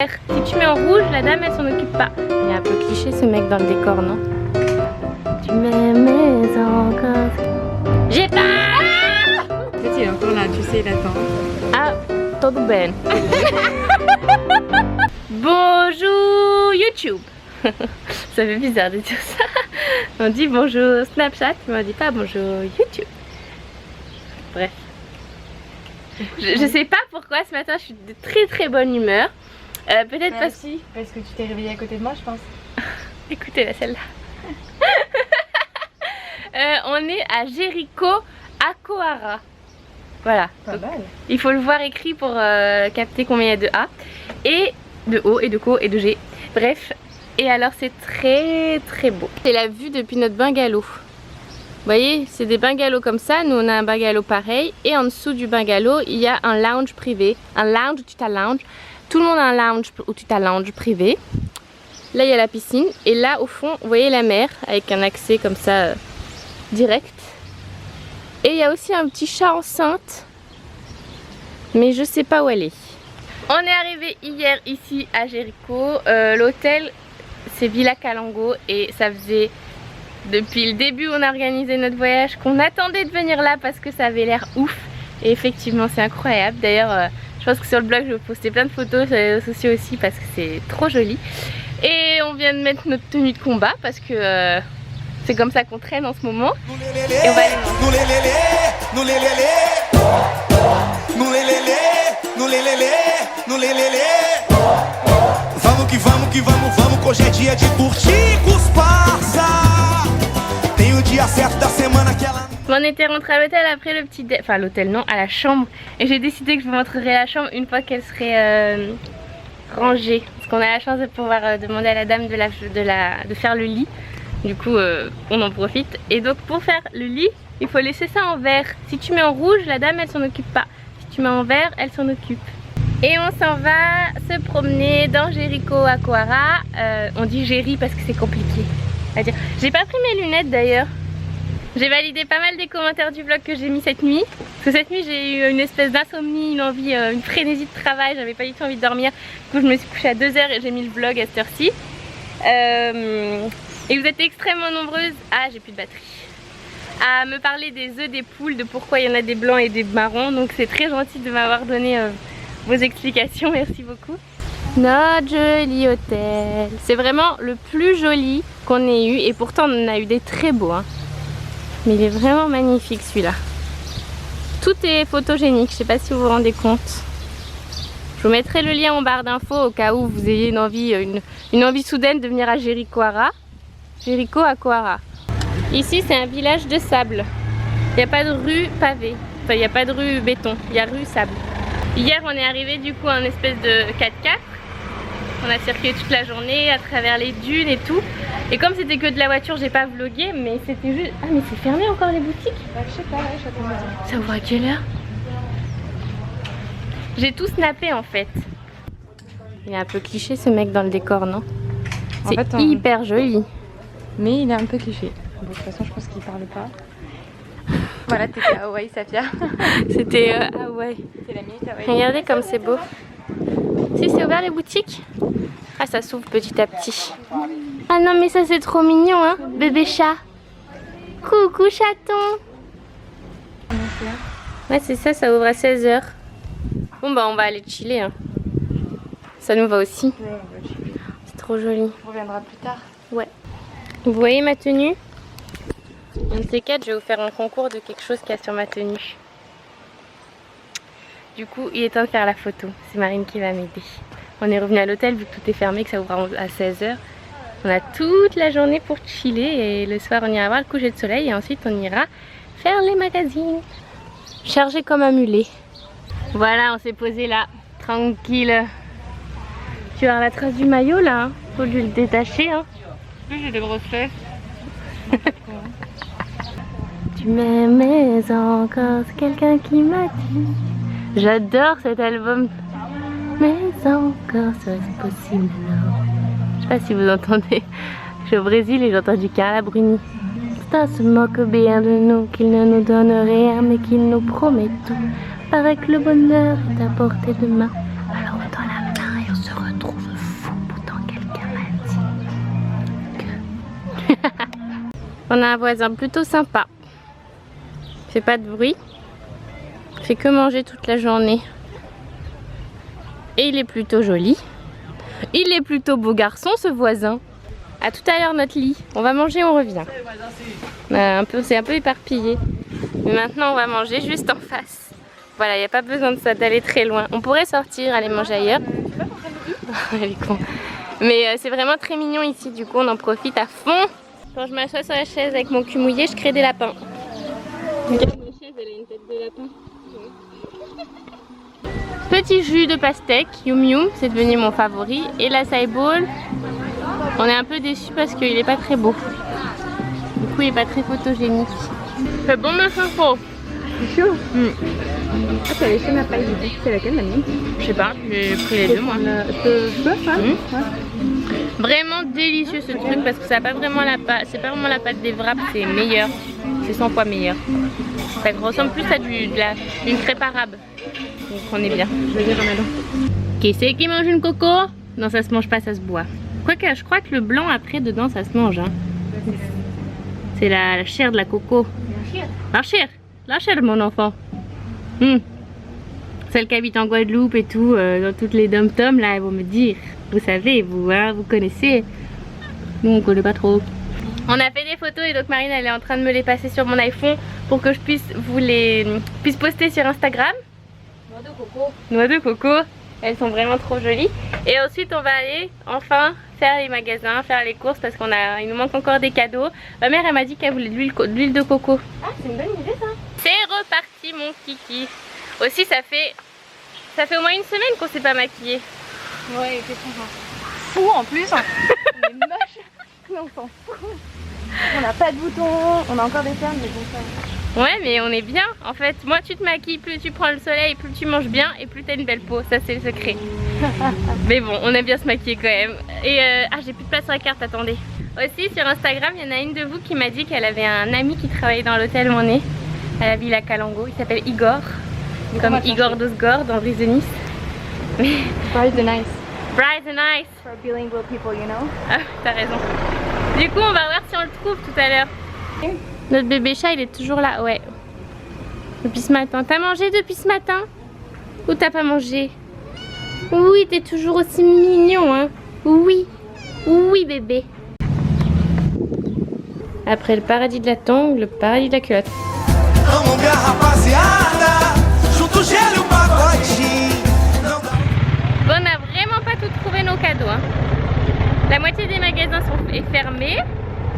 Si tu mets en rouge, la dame elle s'en occupe pas. Il est un peu cliché ce mec dans le décor, non? Tu m'aimais encore. J'ai pas. Peut-être il est encore là, tu sais, il attend. Ah, tudo bem. Bonjour YouTube. Ça fait bizarre de dire ça. On dit bonjour Snapchat, mais on dit pas bonjour YouTube. Bref. Je sais pas pourquoi ce matin je suis de très bonne humeur. Peut-être parce que tu t'es réveillée à côté de moi, je pense. Écoutez-la celle-là. On est à Jericho Akoara. Voilà. Pas mal. Il faut le voir écrit pour capter combien il y a de A et de O et de Co et de G. Bref. Et alors c'est très beau. C'est la vue depuis notre bungalow. Vous voyez, c'est des bungalows comme ça. Nous on a un bungalow pareil. Et en dessous du bungalow, il y a un lounge privé. Un lounge où tu t'allounges. Tout le monde a un lounge où tu t'allounges privé. Là il y a la piscine. Et là au fond, vous voyez la mer avec un accès comme ça direct. Et il y a aussi un petit chat enceinte. Mais je sais pas où elle est. On est arrivé hier ici à Jericho. L'hôtel c'est Villa Calango. Et ça faisait depuis le début où on a organisé notre voyage qu'on attendait de venir là parce que ça avait l'air ouf. Et effectivement c'est incroyable. D'ailleurs je pense que sur le blog je vais poster plein de photos sur les réseaux sociaux aussi parce que c'est trop joli. Et on vient de mettre notre tenue de combat parce que c'est comme ça qu'on traîne en ce moment. Et on va aller Vamos que vamos, que hoje é dia de curtir com os parça. Tem o dia certo da semana que ela... On était rentré à l'hôtel après le petit déj, enfin l'hôtel non, à la chambre. Et j'ai décidé que je vous montrerai la chambre une fois qu'elle serait rangée. Parce qu'on a la chance de pouvoir demander à la dame de faire le lit. Du coup on en profite. Et donc pour faire le lit, il faut laisser ça en vert. Si tu mets en rouge, la dame elle s'en occupe pas. Si tu mets en vert, elle s'en occupe. Et on s'en va se promener dans Jericho Akoara. On dit Jerry parce que c'est compliqué à dire. J'ai pas pris mes lunettes d'ailleurs. J'ai validé pas mal des commentaires du vlog que j'ai mis cette nuit. Parce que cette nuit j'ai eu une espèce d'insomnie, une envie, une frénésie de travail. J'avais pas du tout envie de dormir. Du coup je me suis couchée à 2 h et j'ai mis le vlog à cette heure-ci. Et vous êtes extrêmement nombreuses. Ah j'ai plus de batterie. À me parler des œufs des poules, de pourquoi il y en a des blancs et des marrons. Donc c'est très gentil de m'avoir donné vos explications. Merci beaucoup. Notre joli hôtel. C'est vraiment le plus joli qu'on ait eu. Et pourtant on en a eu des très beaux. Hein. Mais il est vraiment magnifique celui-là. Tout est photogénique, je sais pas si vous vous rendez compte. Je vous mettrai le lien en barre d'infos au cas où vous ayez une envie soudaine de venir à Jericho Akoara. Ici c'est un village de sable. Il n'y a pas de rue pavée. Enfin il n'y a pas de rue béton, il y a rue sable. Hier on est arrivé du coup en espèce de 4x4. On a circulé toute la journée à travers les dunes et tout. Et comme c'était que de la voiture, j'ai pas vlogué, mais c'était juste... Ah mais c'est fermé encore les boutiques? Bah, je sais pas, je sais pas. Ça ouvre à quelle heure? J'ai tout snappé en fait. Il est un peu cliché ce mec dans le décor, non? C'est hyper joli. Mais il est un peu cliché. Bon, de toute façon je pense qu'il parle pas. Voilà, t'étais à Hawaï, Safia. C'était Hawaï. C'est la minute Hawaï. Regardez comme c'est beau. Si c'est ouvert les boutiques? Ah ça s'ouvre petit à petit. Ah non mais ça c'est trop mignon hein, bébé chat. Coucou chaton. Ouais c'est ça, ça ouvre à 16 h. Bon bah on va aller chiller hein. Ça nous va aussi. C'est trop joli. On reviendra plus tard. Ouais. Vous voyez ma tenue? Un de ces quatre, je vais vous faire un concours de quelque chose qu'il y a sur ma tenue. Du coup, il est temps de faire la photo. C'est Marine qui va m'aider. On est revenu à l'hôtel vu que tout est fermé, que ça ouvre à 16 h. On a toute la journée pour chiller et le soir on ira voir le coucher de soleil et ensuite on ira faire les magazines. Chargé comme un mulet. Voilà, on s'est posé là, tranquille. Tu as la trace du maillot là, hein. Faut lui le détacher. Hein. J'ai des grosses fesses. Tu m'aimais encore, c'est quelqu'un qui m'a dit. J'adore cet album. Mais encore serait-ce possible alors. Je sais pas si vous entendez. Je suis au Brésil et j'entends du Carla Bruni. Ça se moque bien de nous, qu'il ne nous donne rien mais qu'il nous promet tout. Paraît que le bonheur est à portée de main. Alors on tend la main et on se retrouve. On a un voisin plutôt sympa. Il fait pas de bruit. Il fait que manger toute la journée. Et il est plutôt joli. Il est plutôt beau garçon ce voisin. À tout à l'heure notre lit. On va manger, on revient. C'est un peu éparpillé. Mais maintenant on va manger juste en face. Voilà, il n'y a pas besoin de ça, d'aller très loin. On pourrait sortir, aller manger ailleurs. Elle est con. Mais c'est vraiment très mignon ici, du coup on en profite à fond. Quand je m'assois sur la chaise avec mon cul mouillé, je crée des lapins. Regarde, ma chaise, elle a une tête de lapin. Petit jus de pastèque, Yum Yum, c'est devenu mon favori. Et l'acai bowl, on est un peu déçus parce qu'il est pas très beau. Du coup, il est pas très photogénique. C'est bon, ma info. C'est chaud. Ah, t'as laissé ma paille, c'est laquelle la mienne? Je sais pas, j'ai pris les deux moi. Vraiment délicieux ce truc parce que ça a pas vraiment la pâte, c'est pas vraiment la pâte des wraps, c'est meilleur, c'est 100 fois meilleur. Ça ressemble plus à une crêpe arabe, donc on est bien. Je vais dire Ronaldo. Qui c'est qui mange une coco? Non, ça se mange pas, ça se boit. Quoique je crois que le blanc après dedans ça se mange. Hein. C'est la chair de la coco. La chair mon enfant. Celle qui habite en Guadeloupe et tout, dans toutes les dom-toms là, elles vont me dire. Vous savez, vous, hein, vous connaissez. Nous on connaît pas trop. On a fait des photos et donc Marine elle est en train de me les passer sur mon iPhone pour que je puisse puisse poster sur Instagram. Noix de coco. Noix de coco. Elles sont vraiment trop jolies. Et ensuite on va aller enfin faire les magasins, faire les courses parce il nous manque encore des cadeaux. Ma mère elle m'a dit qu'elle voulait de l'huile de coco. Ah, c'est une bonne idée ça. C'est reparti mon kiki. Aussi ça fait au moins une semaine qu'on s'est pas maquillé. Ouais, qu'est-ce qu'on s'en fout en plus. On est moche, mais on s'en fout. On n'a pas de boutons, on a encore des cernes, mais bon ça. Ouais, mais on est bien. En fait, moi tu te maquilles, plus tu prends le soleil, plus tu manges bien et plus t'as une belle peau. Ça c'est le secret. Mais bon, on aime bien se maquiller quand même. Et j'ai plus de place sur la carte, attendez. Aussi sur Instagram, il y en a une de vous qui m'a dit qu'elle avait un ami qui travaillait dans l'hôtel Monet à la Villa Calango. Il s'appelle Igor. Comme Igor Dosgor dans Brise de Nice. Brise de Nice. Brise de Nice. For bilingual people, you know. Ah, t'as raison. Du coup, on va voir si on le trouve tout à l'heure. Notre bébé chat, il est toujours là, ouais. Depuis ce matin. T'as mangé depuis ce matin? Ou t'as pas mangé? Oui, t'es toujours aussi mignon, hein. Oui. Oui, bébé. Après le paradis de la tongue, le paradis de la culotte. Bon, on n'a vraiment pas tout trouvé nos cadeaux, hein. La moitié des magasins est fermés,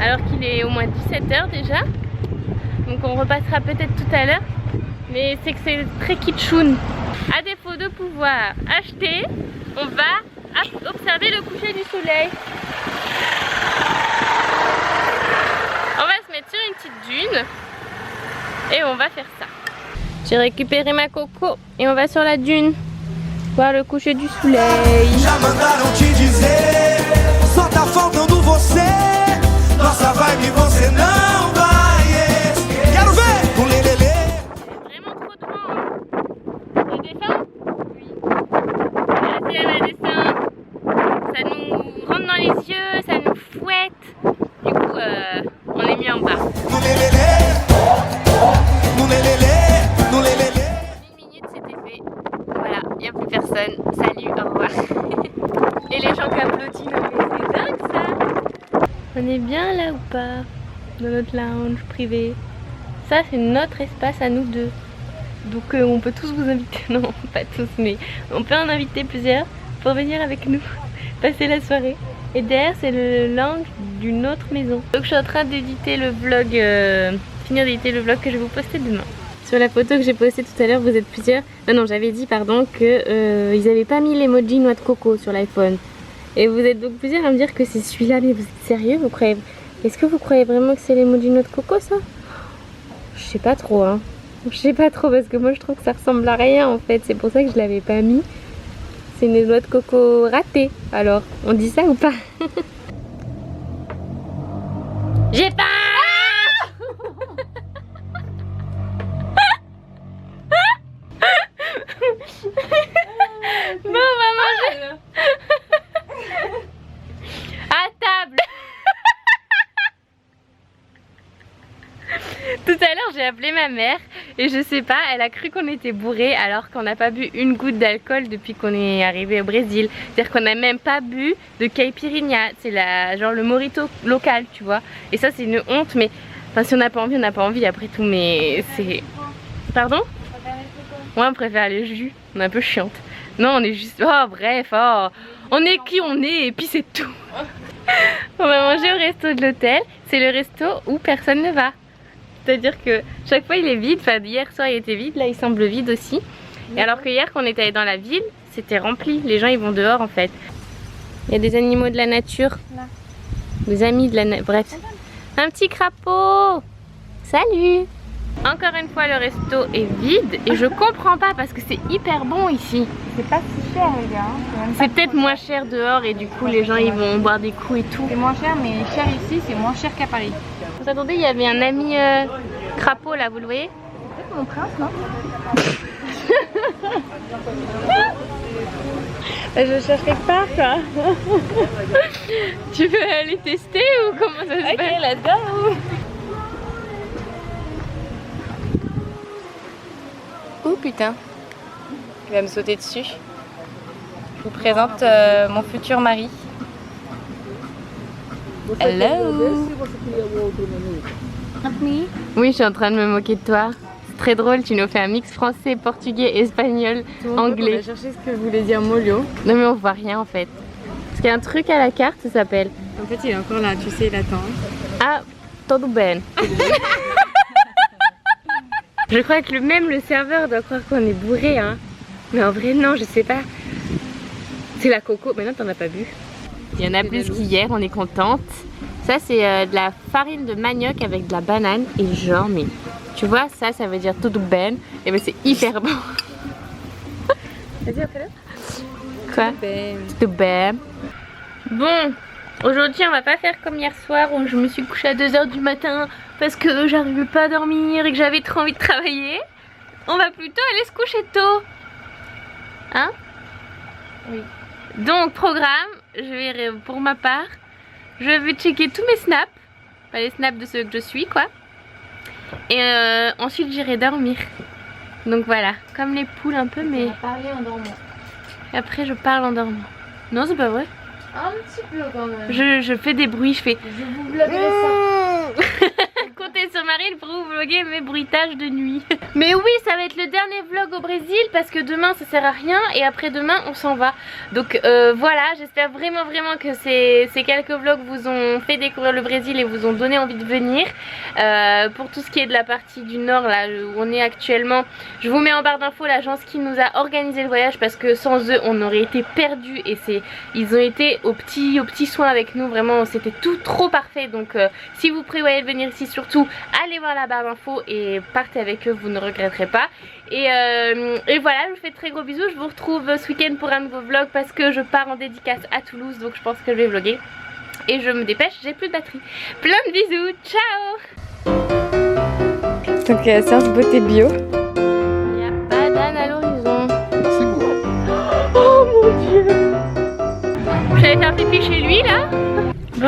alors qu'il est au moins 17 h déjà. Donc on repassera peut-être tout à l'heure. Mais c'est que c'est très kitschoun. À défaut de pouvoir acheter, on va observer le coucher du soleil. On va se mettre sur une petite dune et on va faire ça. J'ai récupéré ma coco et on va sur la dune voir le coucher du soleil. Já mandaram te dizer, só tá faltando você. Nossa vibe você não vai esquecer. Quero ver o lelele. Vraiment trop de vent. Il descend? Oui. Là, c'est la descend. Ça nous rentre dans les yeux, ça nous fouette. Du coup, on est mis en bas. No lelele, no lelele, no lelele. Une minute, c'était fait. Voilà, il n'y a plus personne. Salut, au revoir. Et les gens qui applaudissent, mais c'est dingue ça. On est bien là ou pas? Dans notre lounge privé. Ça, c'est notre espace à nous deux. Donc on peut tous vous inviter. Non, pas tous, mais on peut en inviter plusieurs pour venir avec nous, passer la soirée. Et derrière, c'est le lounge d'une autre maison. Donc je suis en train d'éditer le vlog, finir d'éditer le vlog que je vais vous poster demain. Sur la photo que j'ai postée tout à l'heure, vous êtes plusieurs. Non, j'avais dit, pardon, que ils n'avaient pas mis l'emoji noix de coco sur l'iPhone. Et vous êtes donc plusieurs à me dire que c'est celui-là, mais vous êtes sérieux? Vous croyez... Est-ce que vous croyez vraiment que c'est l'emoji noix de coco, ça? Je sais pas trop, hein. Je sais pas trop, parce que moi je trouve que ça ressemble à rien en fait. C'est pour ça que je l'avais pas mis. C'est une noix de coco ratée. Alors, on dit ça ou pas? J'ai pas. Bon, on va manger à table. j'ai appelé ma mère et je sais pas, elle a cru qu'on était bourrés alors qu'on n'a pas bu une goutte d'alcool depuis qu'on est arrivé au Brésil. C'est-à-dire qu'on n'a même pas bu de caipirinha, c'est genre le mojito local, tu vois. Et ça c'est une honte, mais enfin si on n'a pas envie, on n'a pas envie après tout, mais c'est... Pardon? Ouais, on préfère les jus, on est un peu chiante. Non, on est juste... Oh bref, oh, on est qui on est et puis c'est tout. On va manger au resto de l'hôtel, c'est le resto où personne ne va. C'est-à-dire que chaque fois il est vide, enfin hier soir il était vide, là il semble vide aussi. Et alors que hier quand on était allé dans la ville, c'était rempli, les gens ils vont dehors en fait. Il y a des animaux de la nature, des amis de la nature, bref. Un petit crapaud. Salut. Encore une fois le resto est vide et je comprends pas parce que c'est hyper bon ici. C'est pas si cher les gars. C'est peut-être moins cher dehors et du coup les gens ils vont boire des coups et tout. C'est moins cher, mais cher ici c'est moins cher qu'à Paris. Vous attendez, il y avait un ami crapaud là, vous le voyez? C'est peut-être mon prince, non? Je cherche quelque part quoi. Tu veux aller tester ou comment ça se passe? Ok, let's go. Oh putain, il va me sauter dessus. Je vous présente mon futur mari. Hello. Oui, je suis en train de me moquer de toi. C'est très drôle, tu nous fais un mix français, portugais, espagnol, anglais. On a cherché ce que voulait dire molio. Non mais on voit rien en fait. Parce qu'il y a un truc à la carte, ça s'appelle... En fait il est encore là, tu sais, il attend. Ah, tudo bem. Je crois que même le serveur doit croire qu'on est bourré, hein. Mais en vrai non, je sais pas. C'est la coco, maintenant t'en as pas bu. Il y en a plus qu'hier, on est contente. Ça c'est de la farine de manioc avec de la banane et genre mais tu vois ça veut dire tudo bem et ben c'est hyper bon. Vas-y après-le. Quoi? Tudo bem. Bon, aujourd'hui on va pas faire comme hier soir où je me suis couchée à 2 h du matin parce que j'arrivais pas à dormir et que j'avais trop envie de travailler. On va plutôt aller se coucher tôt. Hein? Oui. Donc programme, je vais pour ma part, je vais checker tous mes snaps, pas les snaps de ceux que je suis quoi. Et ensuite j'irai dormir. Donc voilà, comme les poules un peu mais... Parler en dormant. Et après je parle en dormant. Non c'est pas vrai. Un petit peu quand même. Je fais des bruits, je fais... Je vous bloquerai ça. Comptez sur Marie pour vous vlogger mes bruitages de nuit. Mais oui, ça va être le dernier vlog au Brésil parce que demain ça sert à rien et après demain on s'en va. Donc voilà, j'espère vraiment que ces quelques vlogs vous ont fait découvrir le Brésil et vous ont donné envie de venir. Pour tout ce qui est de la partie du nord là où on est actuellement, je vous mets en barre d'infos l'agence qui nous a organisé le voyage parce que sans eux on aurait été perdus et ils ont été aux petits soins avec nous, vraiment c'était tout trop parfait. Donc si vous prévoyez de venir ici surtout allez voir la barre d'infos et partez avec eux, vous ne regretterez pas. Et voilà, je vous fais de très gros bisous, je vous retrouve ce week-end pour un nouveau vlog parce que je pars en dédicace à Toulouse donc je pense que je vais vlogger. Et je me dépêche, j'ai plus de batterie. Plein de bisous, ciao. Donc séance beauté bio. Il n'y a pas d'âne à l'horizon. Oh mon dieu. Je vais faire pipi chez lui là.